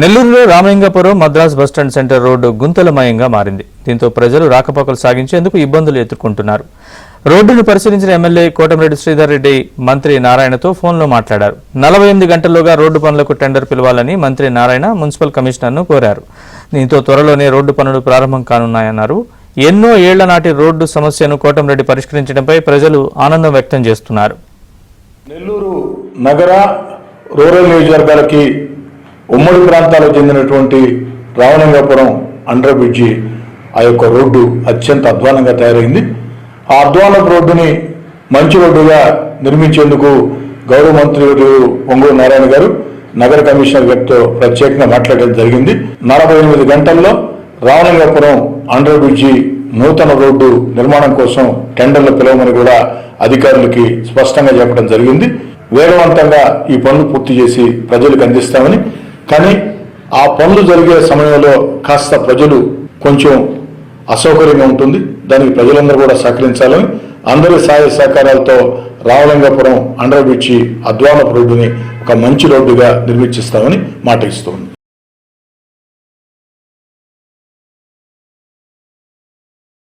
నెల్లూరులో Ramalingapuram Madras bus stand centre road గుంతలమయంగా మారింది. దీంతో ప్రజలు రాకపోకలు సాగించేందుకు ఇబ్బందులు ఎదుర్కొంటున్నారు. రోడ్డును పరిశీలించిన ఎమ్మెల్యే కోటమిరెడ్డి శ్రీధర్ రెడ్డి మంత్రి నారాయణతో ఫోన్లో మాట్లాడారు. 48 గంటల్లోగా రోడ్డు పనులకు టెండర్ పిలవాలని మంత్రి నారాయణ మున్సిపల్ కమిషనర్ను కోరారు. దీంతో త్వరలోనే రోడ్డు పనులు ప్రారంభం కానున్నాయన్నారు. ఎన్నో ఏళ్ల నాటి రోడ్డు సమస్యను కోటమిరెడ్డి పరిష్కరించడంపై ప్రజలు ఆనందం వ్యక్తం చేస్తున్నారు. నెల్లూరు నగర రూరల్ నియోజకవర్గాలకి ఉమ్మడి ప్రాంతాలకు చెందినటువంటి రామలింగపురం అండర్ బ్రిడ్జి ఆ యొక్క రోడ్డు అత్యంత అధ్వానంగా తయారైంది. ఆ అధ్వానపు రోడ్డుని మంచి రోడ్డుగా నిర్మించేందుకు గౌరవ మంత్రి పొంగూరు నారాయణ గారు నగర కమిషనర్ గారితో ప్రత్యేకంగా మాట్లాడడం జరిగింది. 48 గంటల్లో రామలింగపురం అండర్ బ్రిడ్జి నూతన రోడ్డు నిర్మాణం కోసం టెండర్లు పిలవమని కూడా అధికారులకి స్పష్టంగా చెప్పడం జరిగింది. వేగవంతంగా ఈ పనులు పూర్తి చేసి ప్రజలకు అందిస్తామని, కానీ ఆ పనులు జరిగే సమయంలో కాస్త ప్రజలు కొంచెం అసౌకర్యంగా ఉంటుంది. దానికి ప్రజలందరూ కూడా సహకరించాలని, అందరి సహాయ సహకారాలతో రామలింగపురం అండర్ బ్రిడ్జి అధ్వానపు రోడ్డుని ఒక మంచి రోడ్డుగా నిర్మించిస్తామని మాట ఇస్తున్నాం.